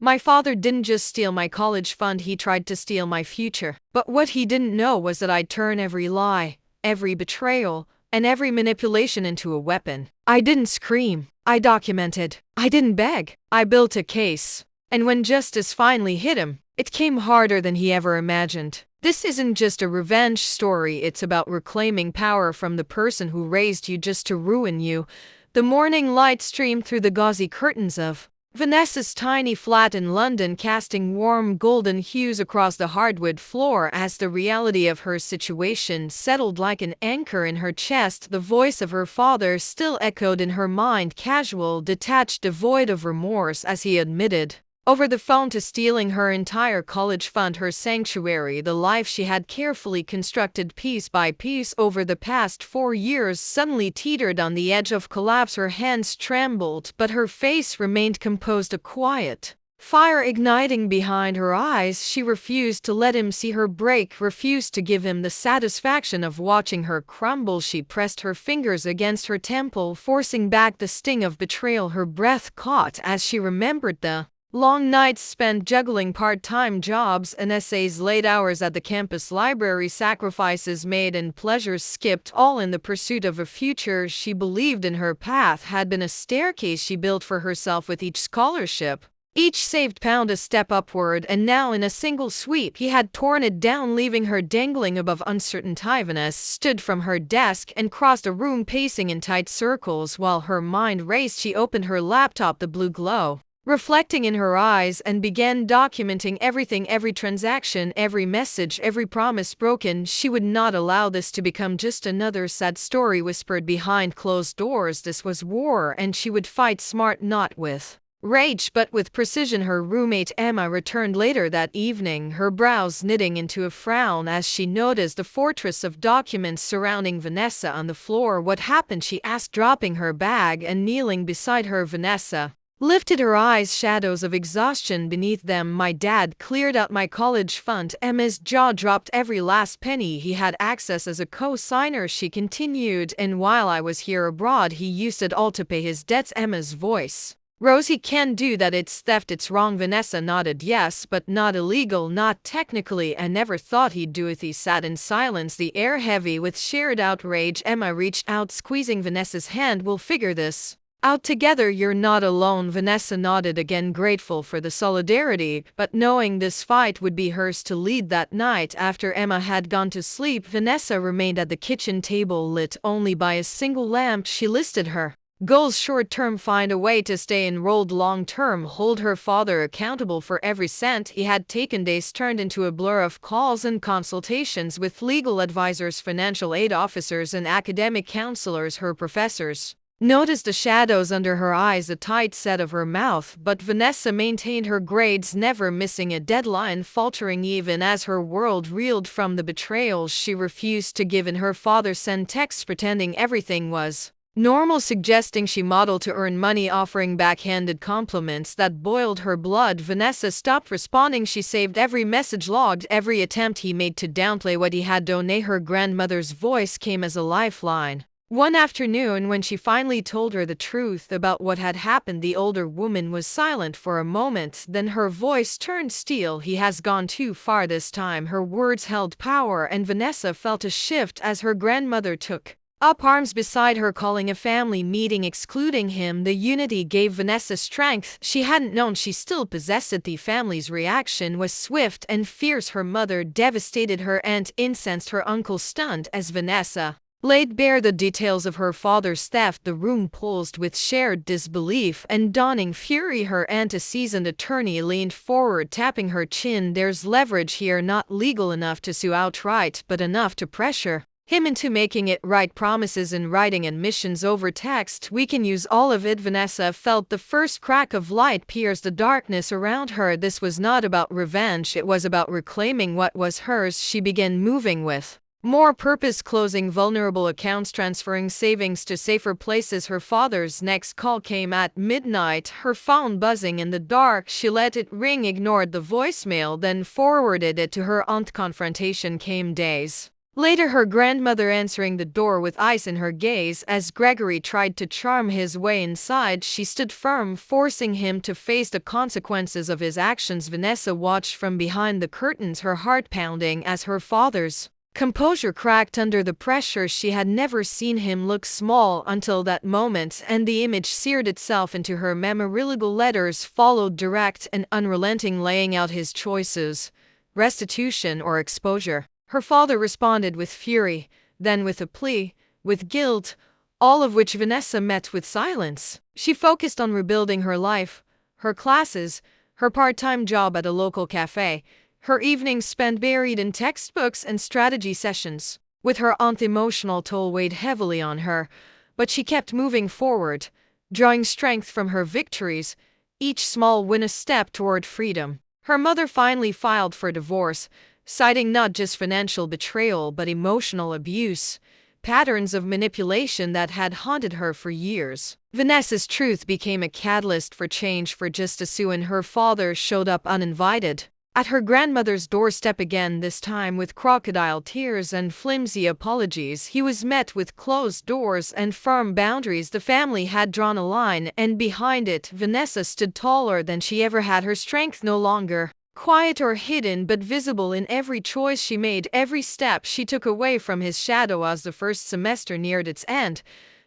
My father didn't just steal my college fund, he tried to steal my future. But what he didn't know was that I'd turn every lie, every betrayal, and every manipulation into a weapon. I didn't scream. I documented. I didn't beg. I built a case. And when justice finally hit him, it came harder than he ever imagined. This isn't just a revenge story, it's about reclaiming power from the person who raised you just to ruin you. The morning light streamed through the gauzy curtains of Vanessa's tiny flat in London, casting warm golden hues across the hardwood floor. As the reality of her situation settled like an anchor in her chest, the voice of her father still echoed in her mind, casual, detached, devoid of remorse, as he admitted over the phone to stealing her entire college fund, her sanctuary, the life she had carefully constructed piece by piece over the past 4 years, suddenly teetered on the edge of collapse. Her hands trembled, but her face remained composed, a quiet fire igniting behind her eyes. She refused to let him see her break, refused to give him the satisfaction of watching her crumble. She pressed her fingers against her temple, forcing back the sting of betrayal. Her breath caught as she remembered the long nights spent juggling part-time jobs and essays, late hours at the campus library, sacrifices made and pleasures skipped, all in the pursuit of a future she believed in. Her path had been a staircase she built for herself with each scholarship, each saved pound a step upward, and now in a single sweep he had torn it down, leaving her dangling above uncertain. Vanessa stood from her desk and crossed a room, pacing in tight circles while her mind raced. She opened her laptop, the blue glow reflecting in her eyes, and began documenting everything, every transaction, every message, every promise broken. She would not allow this to become just another sad story whispered behind closed doors. This was war, and she would fight smart, not with rage but with precision. Her roommate Emma returned later that evening, her brows knitting into a frown as she noticed the fortress of documents surrounding Vanessa on the floor. What happened? She asked, dropping her bag and kneeling beside her. Vanessa lifted her eyes, shadows of exhaustion beneath them. My dad cleared out my college fund. Emma's jaw dropped. Every last penny. He had access as a co-signer, she continued, and while I was here abroad he used it all to pay his debts. Emma's voice rose. He can't do that, it's theft, it's wrong. Vanessa nodded. Yes, but not illegal, not technically. I never thought he'd do it. He sat in silence, the air heavy with shared outrage. Emma reached out, squeezing Vanessa's hand. We'll figure this out together, you're not alone. Vanessa nodded again, grateful for the solidarity, but knowing this fight would be hers to lead. That night, after Emma had gone to sleep, Vanessa remained at the kitchen table, lit only by a single lamp. She listed her goals: short-term, find a way to stay enrolled; long-term, hold her father accountable for every cent he had taken. Days turned into a blur of calls and consultations with legal advisors, financial aid officers, and academic counselors. Her professors noticed the shadows under her eyes, a tight set of her mouth, but Vanessa maintained her grades, never missing a deadline, faltering even as her world reeled from the betrayals she refused to give in. Her father sent texts pretending everything was normal, suggesting she modeled to earn money, offering backhanded compliments that boiled her blood. Vanessa stopped responding. She saved every message, logged every attempt he made to downplay what he had done. Her grandmother's voice came as a lifeline. One afternoon, when she finally told her the truth about what had happened, the older woman was silent for a moment, then her voice turned steel. He has gone too far this time. Her words held power, and Vanessa felt a shift as her grandmother took up arms beside her, calling a family meeting, excluding him. The unity gave Vanessa strength she hadn't known she still possessed. The family's reaction was swift and fierce. Her mother devastated, her aunt incensed, her uncle stunned. As Vanessa laid bare the details of her father's theft, the room pulsed with shared disbelief and dawning fury. Her aunt, a seasoned attorney, leaned forward, tapping her chin. There's leverage here, not legal enough to sue outright, but enough to pressure him into making it right. Promises in writing, admissions over text. We can use all of it. Vanessa felt the first crack of light pierce the darkness around her. This was not about revenge, it was about reclaiming what was hers. She began moving with more purpose, closing vulnerable accounts, transferring savings to safer places. Her father's next call came at midnight, her phone buzzing in the dark. She let it ring, ignored the voicemail, then forwarded it to her aunt. Confrontation came days Later, her grandmother answering the door with ice in her gaze as Gregory tried to charm his way inside. She stood firm, forcing him to face the consequences of his actions. Vanessa watched from behind the curtains, her heart pounding as her father's composure cracked under the pressure. She had never seen him look small until that moment, and the image seared itself into her memory. Letters followed, direct and unrelenting, laying out his choices: restitution or exposure. Her father responded with fury, then with a plea, with guilt, all of which Vanessa met with silence. She focused on rebuilding her life, her classes, her part-time job at a local cafe, her evenings spent buried in textbooks and strategy sessions. With her aunt, the emotional toll weighed heavily on her, but she kept moving forward, drawing strength from her victories, each small win a step toward freedom. Her mother finally filed for divorce, citing not just financial betrayal but emotional abuse, patterns of manipulation that had haunted her for years. Vanessa's truth became a catalyst for change for justice, and her father showed up uninvited at her grandmother's doorstep again, this time with crocodile tears and flimsy apologies. He was met with closed doors and firm boundaries. The family had drawn a line, and behind it, Vanessa stood taller than she ever had, her strength no longer quiet or hidden, but visible in every choice she made, every step she took away from his shadow. As the first semester neared its end,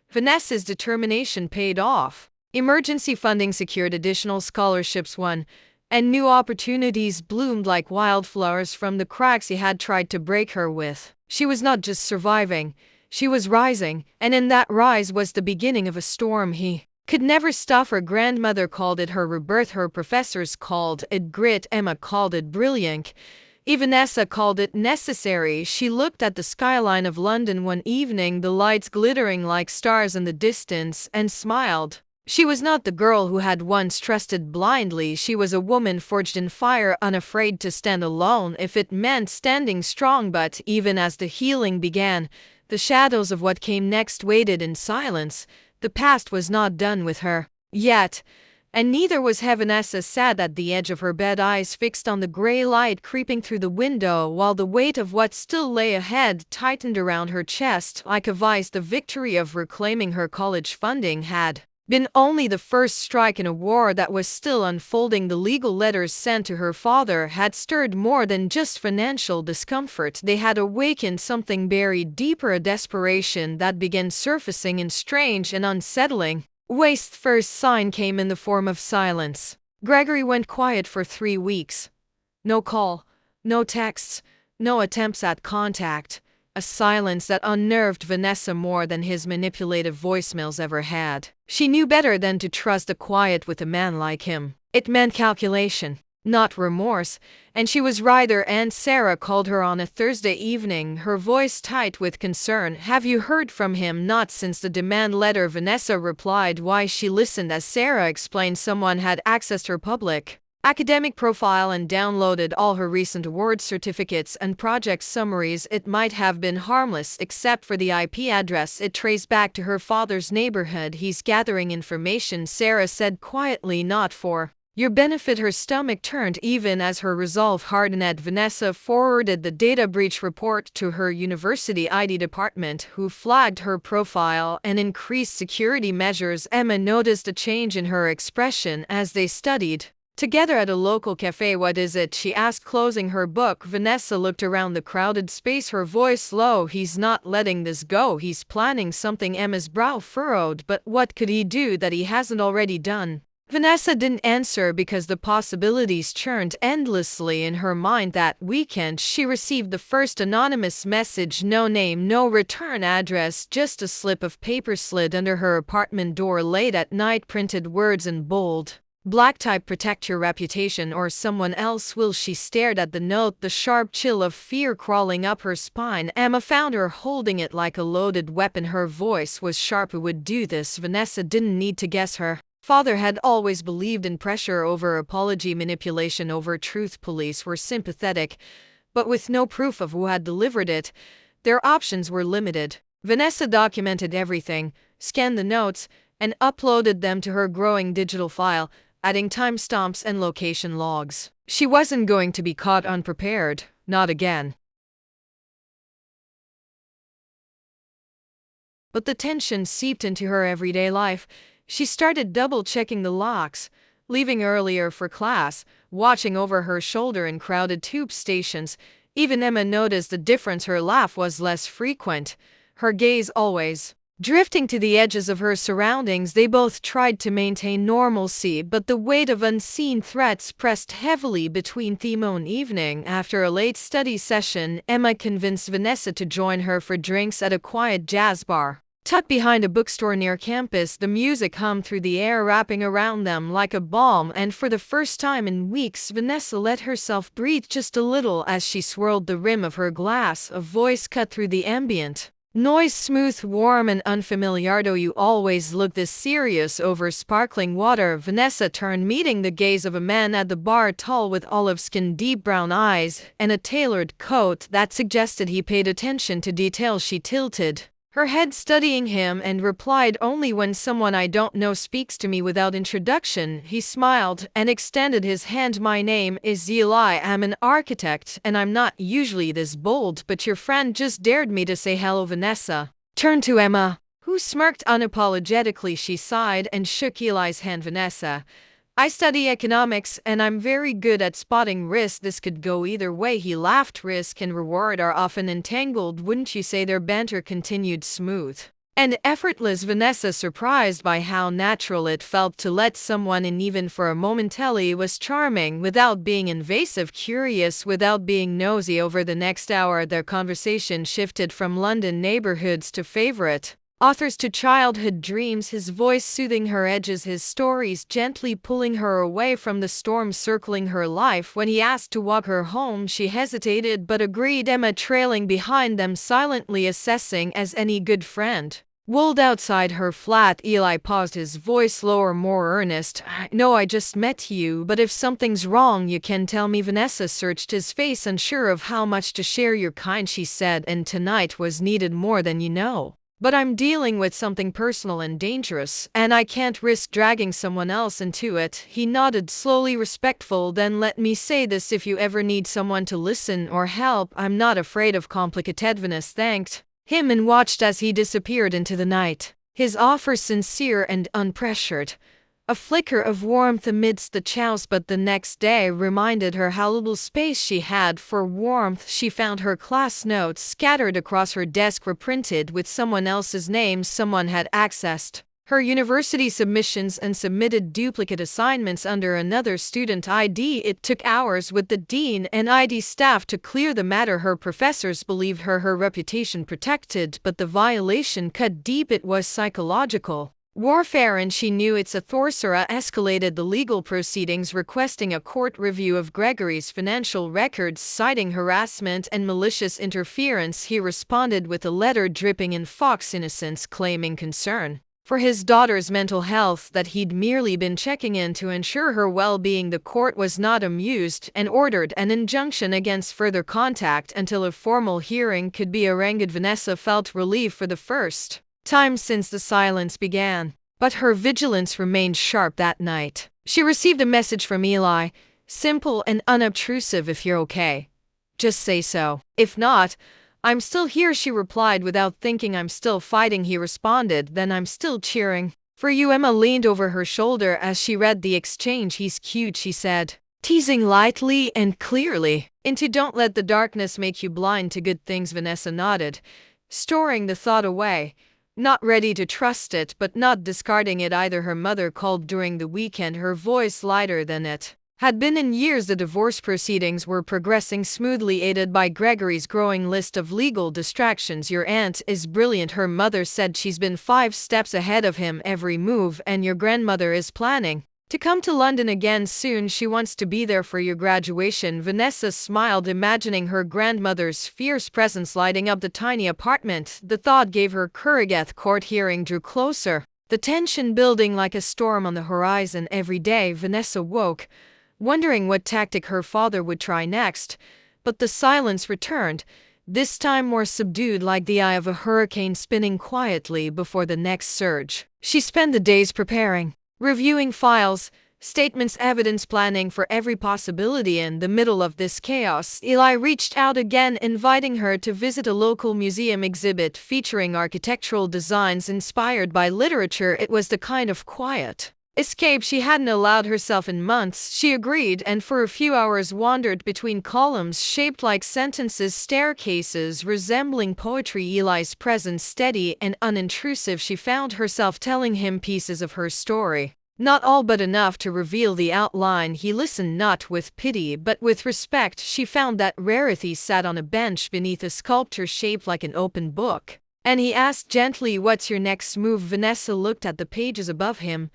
Vanessa's determination paid off. Emergency funding secured, additional scholarships won, and new opportunities bloomed like wildflowers from the cracks he had tried to break her with. She was not just surviving, she was rising, and in that rise was the beginning of a storm he could never stop. Her grandmother called it her rebirth, her professors called it grit, Emma called it brilliant, Vanessa called it necessary. She looked at the skyline of London one evening, the lights glittering like stars in the distance, and smiled. She was not the girl who had once trusted blindly. She was a woman forged in fire, unafraid to stand alone if it meant standing strong. But even as the healing began, the shadows of what came next waited in silence. The past was not done with her yet, and neither was Vanessa. Sat at the edge of her bed, eyes fixed on the gray light creeping through the window, while the weight of what still lay ahead tightened around her chest like a vice. The victory of reclaiming her college funding had been only the first strike in a war that was still unfolding. The legal letters sent to her father had stirred more than just financial discomfort. They had awakened something buried deeper, a desperation that began surfacing in strange and unsettling ways. The first sign came in the form of silence. Gregory went quiet for 3 weeks. No call, no texts, no attempts at contact. A silence that unnerved Vanessa more than his manipulative voicemails ever had. She knew better than to trust the quiet with a man like him. It meant calculation, not remorse, and she was rider. Aunt Sarah called her on a Thursday evening, her voice tight with concern. "Have you heard from him?" "Not since the demand letter," Vanessa replied. Why? She listened as Sarah explained someone had accessed her public academic profile and downloaded all her recent award certificates and project summaries. It might have been harmless except for the IP address. It traced back to her father's neighborhood. "He's gathering information," Sarah said quietly. "Not for your benefit." Her stomach turned even as her resolve hardened. Vanessa forwarded the data breach report to her university ID department, who flagged her profile and increased security measures. Emma noticed a change in her expression as they studied together at a local cafe. "What is it?" she asked, closing her book. Vanessa looked around the crowded space, her voice low. "He's not letting this go. He's planning something." Emma's brow furrowed. "But what could he do that he hasn't already done?" Vanessa didn't answer because the possibilities churned endlessly in her mind. That weekend, she received the first anonymous message. No name, no return address, just a slip of paper slid under her apartment door late at night, printed words in bold black type: "Protect your reputation or someone else will." She stared at the note, the sharp chill of fear crawling up her spine. Emma found her holding it like a loaded weapon. Her voice was sharp. "Who would do this?" Vanessa didn't need to guess. Her father had always believed in pressure over apology, manipulation over truth. Police were sympathetic, but with no proof of who had delivered it, their options were limited. Vanessa documented everything, scanned the notes, and uploaded them to her growing digital file, adding timestamps and location logs. She wasn't going to be caught unprepared, not again. but the tension seeped into her everyday life. She started double-checking the locks, leaving earlier for class, watching over her shoulder in crowded tube stations. Even Emma noticed the difference. Her laugh was less frequent, her gaze always drifting to the edges of her surroundings. They both tried to maintain normalcy, but the weight of unseen threats pressed heavily between them. One evening, after a late study session, Emma convinced Vanessa to join her for drinks at a quiet jazz bar. Tucked behind a bookstore near campus, the music hummed through the air, wrapping around them like a balm, and for the first time in weeks, Vanessa let herself breathe just a little as she swirled the rim of her glass. A voice cut through the ambient noise, smooth, warm, and unfamiliar. "Do you always look this serious over sparkling water?" Vanessa turned, meeting the gaze of a man at the bar, tall with olive skin, deep brown eyes, and a tailored coat that suggested he paid attention to detail. She tilted her head, studying him, and replied, "Only when someone I don't know speaks to me without introduction." He smiled and extended his hand. "My name is Eli. I'm an architect, and I'm not usually this bold, but your friend just dared me to say hello." Vanessa turned to Emma, who smirked unapologetically. She sighed and shook Eli's hand. "Vanessa, I study economics, and I'm very good at spotting risk. This could go either way." He laughed. "Risk and reward are often entangled, wouldn't you say?" Their banter continued, smooth and effortless. Vanessa, surprised by how natural it felt to let someone in even for a moment. Ellie was charming without being invasive, curious without being nosy. Over the next hour, their conversation shifted from London neighborhoods to favorite authors to childhood dreams, his voice soothing her edges, his stories gently pulling her away from the storm circling her life. When he asked to walk her home, she hesitated but agreed, Emma trailing behind them, silently assessing as any good friend would outside her flat. Eli paused, his voice lower, more earnest. "I know I just met you, but if something's wrong, you can tell me." Vanessa searched his face, unsure of how much to share. "Your kind," she said, "and tonight was needed more than you know. But I'm dealing with something personal and dangerous, and I can't risk dragging someone else into it." He nodded, slowly respectful. "Then let me say this, if you ever need someone to listen or help, I'm not afraid of complicated." Vanessa thanked him and watched as he disappeared into the night, his offer sincere and unpressured, a flicker of warmth amidst the chaos. But the next day reminded her how little space she had for warmth. She found her class notes scattered across her desk, reprinted with someone else's name. Someone had accessed her university submissions and submitted duplicate assignments under another student ID. It took hours with the dean and ID staff to clear the matter. Her professors believed her reputation protected, but the violation cut deep. It was psychological warfare, and she knew its author escalated the legal proceedings, requesting a court review of Gregory's financial records, citing harassment and malicious interference. He responded with a letter dripping in Fox innocence, claiming concern for his daughter's mental health, that he'd merely been checking in to ensure her well-being. The court was not amused and ordered an injunction against further contact until a formal hearing could be arranged. Vanessa felt relief for the first time since the silence began, but her vigilance remained sharp that night. She received a message from Eli, simple and unobtrusive. "If you're okay, just say so. If not, I'm still here." She replied without thinking. "I'm still fighting." He responded, "Then I'm still cheering for you." Emma leaned over her shoulder as she read the exchange. "He's cute," she said, teasing lightly and clearly into "Don't let the darkness make you blind to good things." Vanessa nodded, storing the thought away, not ready to trust it, but not discarding it either. Her mother called during the weekend, her voice lighter than it had been in years. The divorce proceedings were progressing smoothly, aided by Gregory's growing list of legal distractions. "Your aunt is brilliant," her mother said. "She's been 5 steps ahead of him every move, and your grandmother is planning to come to London again soon. She wants to be there for your graduation." Vanessa smiled, imagining her grandmother's fierce presence lighting up the tiny apartment. The thought gave her courage. The court hearing drew closer, the tension building like a storm on the horizon. Every day, Vanessa woke, wondering what tactic her father would try next, but the silence returned, this time more subdued, like the eye of a hurricane spinning quietly before the next surge. She spent the days preparing, reviewing files, statements, evidence, planning for every possibility. In the middle of this chaos, Eli reached out again, inviting her to visit a local museum exhibit featuring architectural designs inspired by literature. It was the kind of quiet escape she hadn't allowed herself in months. She agreed, and for a few hours wandered between columns shaped like sentences, staircases resembling poetry. Eli's presence steady and unintrusive. She found herself telling him pieces of her story. Not all, but enough to reveal the outline. He listened not with pity, but with respect. She found that Rarity sat on a bench beneath a sculpture shaped like an open book, and he asked gently, "What's your next move?" Vanessa looked at the pages above him,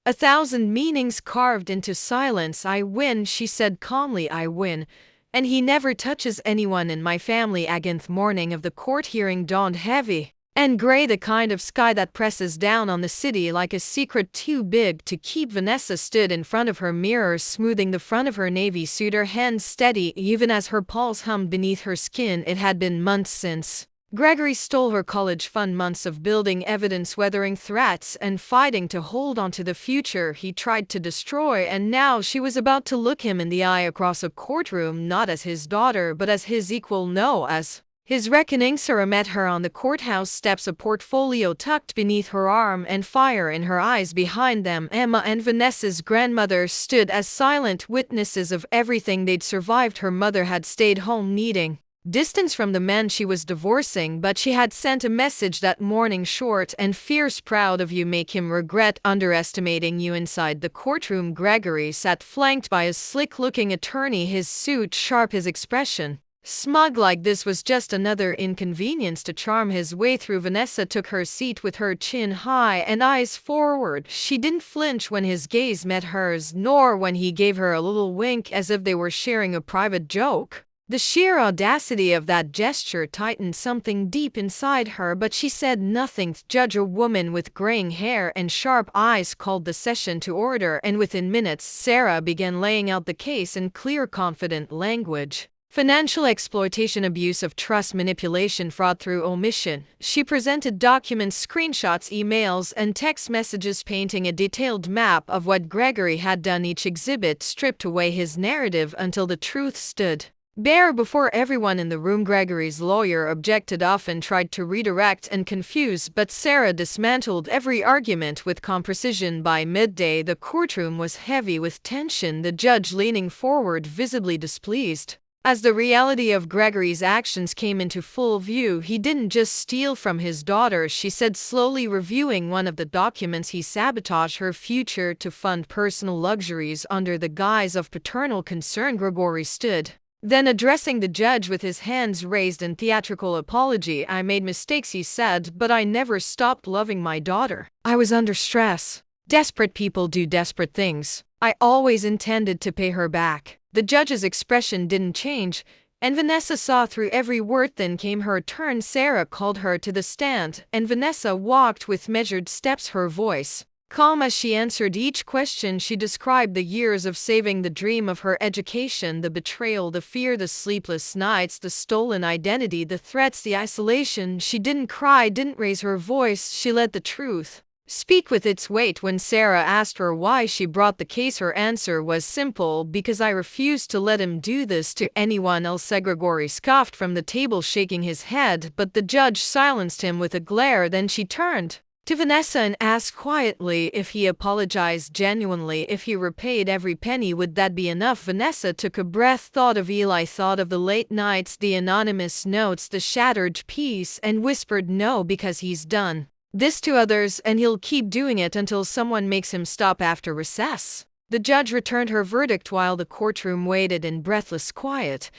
a thousand meanings carved into silence. "I win," she said calmly. "I win. And he never touches anyone in my family." Against morning of the court hearing dawned heavy and gray, the kind of sky that presses down on the city like a secret too big to keep. Vanessa stood in front of her mirror, smoothing the front of her navy suit, her hands steady even as her pulse hummed beneath her skin. It had been months since Gregory stole her college fund, months of building evidence, weathering threats, and fighting to hold on to the future he tried to destroy. And now she was about to look him in the eye across a courtroom, not as his daughter, but as his equal, no, as his reckoning. Sarah met her on the courthouse steps, a portfolio tucked beneath her arm and fire in her eyes. Behind them, Emma and Vanessa's grandmother stood as silent witnesses of everything they'd survived. Her mother had stayed home, needing distance from the man she was divorcing, but she had sent a message that morning, short and fierce: "Proud of you, make him regret underestimating you." Inside the courtroom, Gregory sat flanked by a slick-looking attorney, his suit sharp, his expression smug, like this was just another inconvenience to charm his way through. Vanessa took her seat with her chin high and eyes forward. She didn't flinch when his gaze met hers, nor when he gave her a little wink as if they were sharing a private joke. The sheer audacity of that gesture tightened something deep inside her, but she said nothing. Judge, a woman with graying hair and sharp eyes, called the session to order, and within minutes Sarah began laying out the case in clear, confident language. Financial exploitation, abuse of trust, manipulation, fraud through omission. She presented documents, screenshots, emails, and text messages painting a detailed map of what Gregory had done. Each exhibit stripped away his narrative until the truth stood bare before everyone in the room. Gregory's lawyer objected, often tried to redirect and confuse, but Sarah dismantled every argument with calm precision. By midday, the courtroom was heavy with tension, the judge leaning forward, visibly displeased. As the reality of Gregory's actions came into full view, he didn't just steal from his daughter, she said, slowly reviewing one of the documents. He sabotaged her future to fund personal luxuries under the guise of paternal concern. Gregory stood, then addressing the judge with his hands raised in theatrical apology. "I made mistakes," he said, "but I never stopped loving my daughter. I was under stress. Desperate people do desperate things. I always intended to pay her back." The judge's expression didn't change, and Vanessa saw through every word. Then came her turn. Sarah called her to the stand, and Vanessa walked with measured steps, her voice calm as she answered each question. She described the years of saving, the dream of her education, the betrayal, the fear, the sleepless nights, the stolen identity, the threats, the isolation. She didn't cry, didn't raise her voice. She let the truth speak with its weight. When Sarah asked her why she brought the case, her answer was simple: "Because I refused to let him do this to anyone else." Gregory scoffed from the table, shaking his head, but the judge silenced him with a glare. Then she turned to Vanessa and asked quietly, "If he apologized genuinely, if he repaid every penny, would that be enough?" Vanessa took a breath, thought of Eli, thought of the late nights, the anonymous notes, the shattered peace, and whispered, "No, because he's done this to others, and he'll keep doing it until someone makes him stop." After recess, the judge returned her verdict. While the courtroom waited in breathless quiet,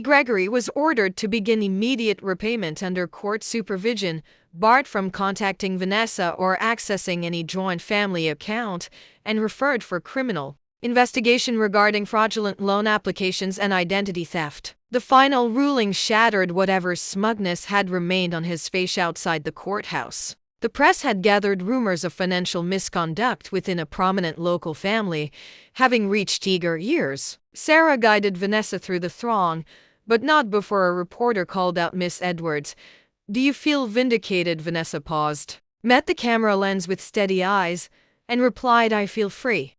Gregory was ordered to begin immediate repayment under court supervision, barred from contacting Vanessa or accessing any joint family account, and referred for criminal investigation regarding fraudulent loan applications and identity theft. The final ruling shattered whatever smugness had remained on his face outside the courthouse. The press had gathered rumors of financial misconduct within a prominent local family, having reached eager ears. Sarah guided Vanessa through the throng, but not before a reporter called out, "Miss Edwards, do you feel vindicated?" Vanessa paused, met the camera lens with steady eyes, and replied, "I feel free."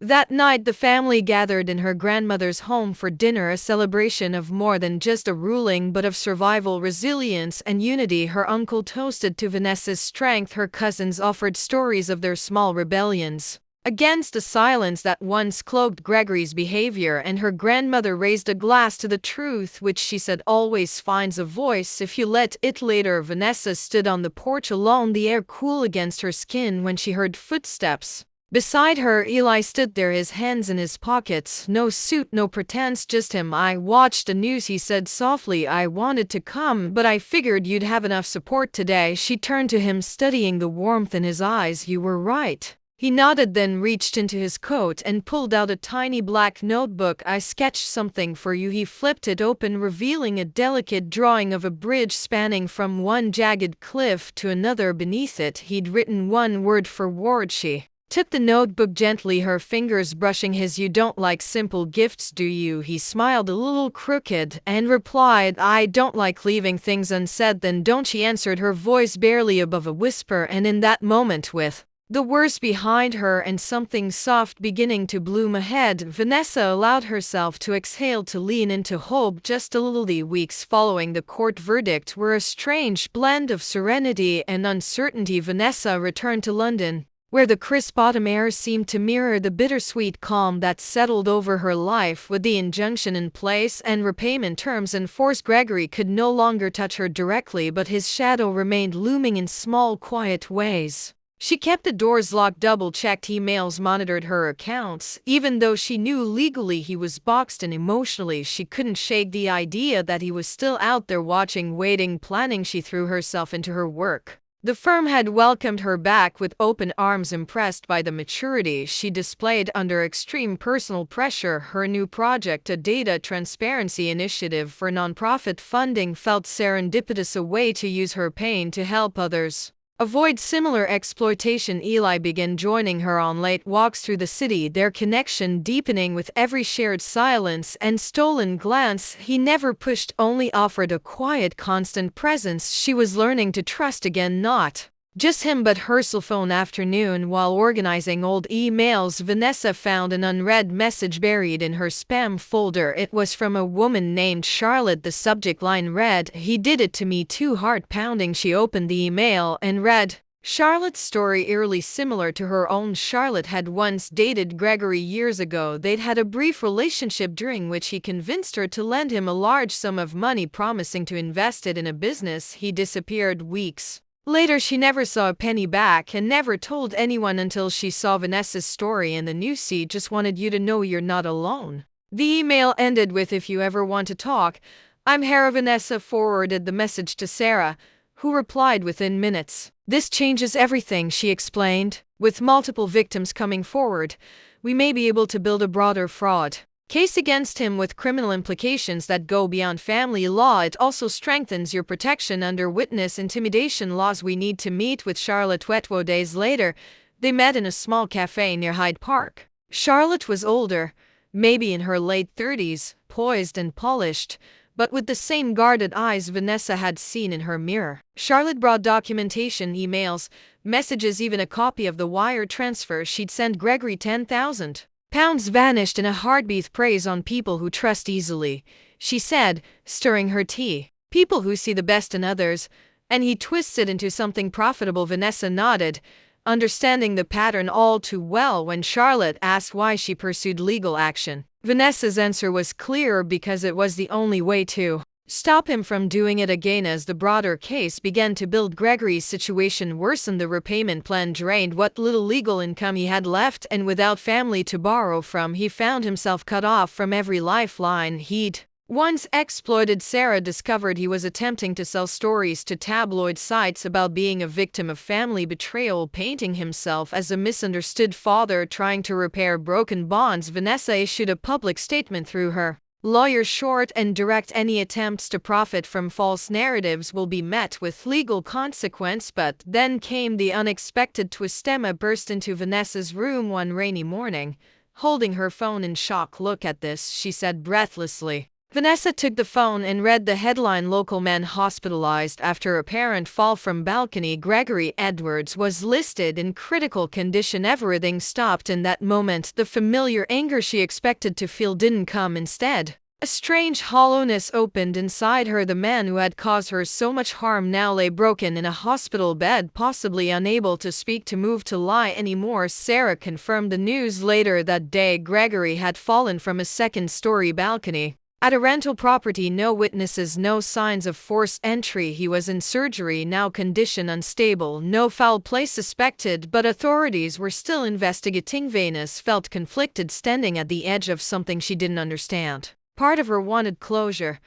That night, the family gathered in her grandmother's home for dinner, a celebration of more than just a ruling but of survival, resilience, and unity. Her uncle toasted to Vanessa's strength, her cousins offered stories of their small rebellions against the silence that once cloaked Gregory's behavior, and her grandmother raised a glass to the truth, which she said always finds a voice if you let it. Later, Vanessa stood on the porch alone, the air cool against her skin, when she heard footsteps. Beside her, Eli stood there, his hands in his pockets. No suit, no pretense, just him. "I watched the news," he said softly. "I wanted to come, but I figured you'd have enough support today." She turned to him, studying the warmth in his eyes. "You were right." He nodded, then reached into his coat and pulled out a tiny black notebook. "I sketched something for you." He flipped it open, revealing a delicate drawing of a bridge spanning from one jagged cliff to another. Beneath it, he'd written one word for word. She took the notebook gently, her fingers brushing his. "You don't like simple gifts, do you?" He smiled a little crooked and replied, "I don't like leaving things unsaid." "Then don't," she answered, her voice barely above a whisper. And in that moment, with the worst behind her and something soft beginning to bloom ahead, Vanessa allowed herself to exhale, to lean into hope just a little. The weeks following the court verdict were a strange blend of serenity and uncertainty. Vanessa returned to London, where the crisp autumn air seemed to mirror the bittersweet calm that settled over her life. With the injunction in place and repayment terms enforced, Gregory could no longer touch her directly, but his shadow remained looming in small, quiet ways. She kept the doors locked, double-checked emails, monitored her accounts. Even though she knew legally he was boxed in, emotionally she couldn't shake the idea that he was still out there watching, waiting, planning. She threw herself into her work. The firm had welcomed her back with open arms, impressed by the maturity she displayed under extreme personal pressure. Her new project, a data transparency initiative for nonprofit funding, felt serendipitous, a way to use her pain to help others avoid similar exploitation. Eli began joining her on late walks through the city, their connection deepening with every shared silence and stolen glance. He never pushed, only offered a quiet, constant presence. She was learning to trust again, not just him but her. Cell phone afternoon, while organizing old emails, Vanessa found an unread message buried in her spam folder. It was from a woman named Charlotte. The subject line read, "He did it to me too." Heart pounding, she opened the email and read Charlotte's story, eerily similar to her own. Charlotte had once dated Gregory years ago. They'd had a brief relationship during which he convinced her to lend him a large sum of money, promising to invest it in a business. He disappeared weeks later. She never saw a penny back and never told anyone until she saw Vanessa's story in the news. "He just wanted you to know you're not alone." The email ended with, "If you ever want to talk, I'm Hera." Vanessa forwarded the message to Sarah, who replied within minutes. "This changes everything," she explained. "With multiple victims coming forward, we may be able to build a broader fraud case against him with criminal implications that go beyond family law. It also strengthens your protection under witness intimidation laws. We need to meet with Charlotte." 12 days later, they met in a small cafe near Hyde Park. Charlotte was older, maybe in her late 30s, poised and polished, but with the same guarded eyes Vanessa had seen in her mirror. Charlotte brought documentation, emails, messages, even a copy of the wire transfer she'd sent Gregory. £10,000 vanished in a heartbeat. "Preys on people who trust easily," she said, stirring her tea. "People who see the best in others, and he twists it into something profitable." Vanessa nodded, understanding the pattern all too well. When Charlotte asked why she pursued legal action, Vanessa's answer was clear: because it was the only way to stop him from doing it again. As the broader case began to build, Gregory's situation worsened. The repayment plan drained what little legal income he had left, and without family to borrow from, he found himself cut off from every lifeline he'd once exploited. Sarah discovered he was attempting to sell stories to tabloid sites about being a victim of family betrayal, painting himself as a misunderstood father trying to repair broken bonds. Vanessa issued a public statement through her lawyer: "Short and direct, any attempts to profit from false narratives will be met with legal consequence." But then came the unexpected twist. Emma burst into Vanessa's room one rainy morning, holding her phone in shock. "Look at this," she said breathlessly. Vanessa took the phone and read the headline: Local man hospitalized after apparent fall from balcony. Gregory Edwards was listed in critical condition. Everything stopped in that moment. The familiar anger she expected to feel didn't come. Instead, a strange hollowness opened inside her. The man who had caused her so much harm now lay broken in a hospital bed, possibly unable to speak, to move, to lie anymore. Sarah confirmed the news later that day. Gregory had fallen from a second-story balcony at a rental property. No witnesses, no signs of forced entry. He was in surgery now, condition unstable. No foul play suspected, but authorities were still investigating. Vanessa felt conflicted, standing at the edge of something she didn't understand. Part of her wanted closure,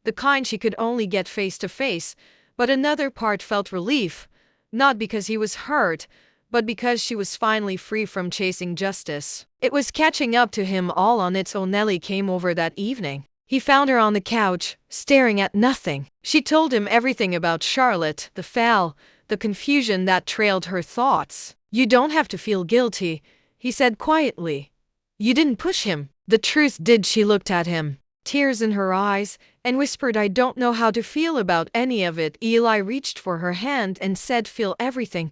the kind she could only get face to face, but another part felt relief, not because he was hurt, but because she was finally free from chasing justice. It was catching up to him all on its own. Nellie came over that evening. He found her on the couch, staring at nothing. She told him everything about Charlotte, the fall, the confusion that trailed her thoughts. "You don't have to feel guilty," he said quietly. "You didn't push him." The truth did. She looked at him, tears in her eyes, and whispered, "I don't know how to feel about any of it." Eli reached for her hand and said, "Feel everything,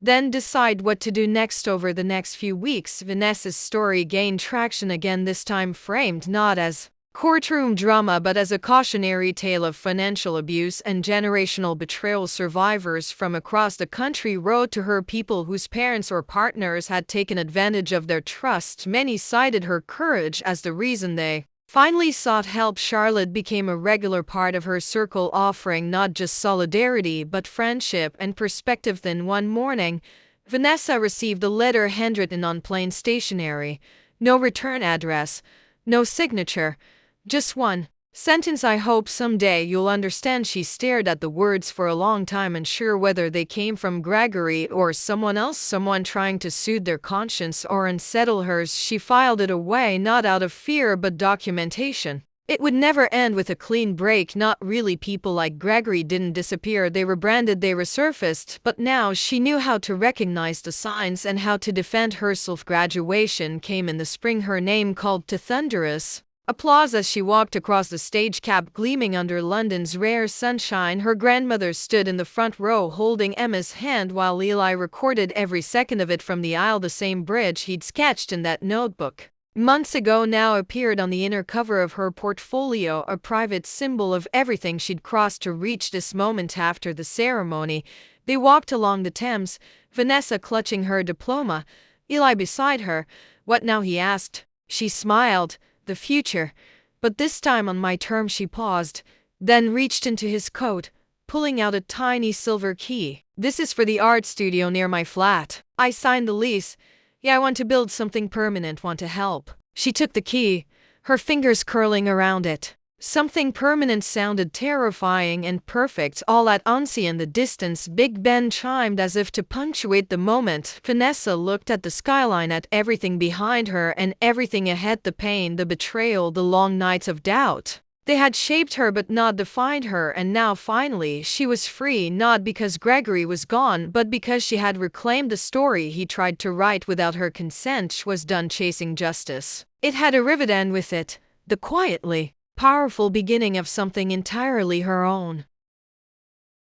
then decide what to do next." Over the next few weeks, Vanessa's story gained traction again, this time framed not as courtroom drama but as a cautionary tale of financial abuse and generational betrayal. Survivors from across the country wrote to her, people whose parents or partners had taken advantage of their trust. Many cited her courage as the reason they finally sought help. Charlotte became a regular part of her circle, offering not just solidarity but friendship and perspective. Then one morning, Vanessa received a letter handwritten on plain stationery. No return address, no signature. Just one sentence: "I hope someday you'll understand." She stared at the words for a long time, unsure whether they came from Gregory or someone else, someone trying to soothe their conscience or unsettle hers. She filed it away, not out of fear but documentation. It would never end with a clean break. Not really. People like Gregory didn't disappear. They rebranded, they resurfaced. But now she knew how to recognize the signs and how to defend herself. Graduation came in the spring. Her name called to thunderous applause as she walked across the stage, cap gleaming under London's rare sunshine. Her grandmother stood in the front row holding Emma's hand while Eli recorded every second of it from the aisle. The same bridge he'd sketched in that notebook months ago now appeared on the inner cover of her portfolio, a private symbol of everything she'd crossed to reach this moment. After the ceremony, they walked along the Thames, Vanessa clutching her diploma, Eli beside her. "What now?" he asked. She smiled. "The future, but this time on my terms." She paused, then reached into his coat, pulling out a tiny silver key. "This is for the art studio near my flat. I signed the lease. Yeah, I want to build something permanent, want to help." She took the key, her fingers curling around it. Something permanent sounded terrifying and perfect. All at once in the distance, Big Ben chimed as if to punctuate the moment. Vanessa looked at the skyline, at everything behind her and everything ahead. The pain, the betrayal, the long nights of doubt. They had shaped her but not defined her, and now finally she was free, not because Gregory was gone but because she had reclaimed the story he tried to write without her consent. She was done chasing justice. It had arrived, and with it, the quietly powerful beginning of something entirely her own.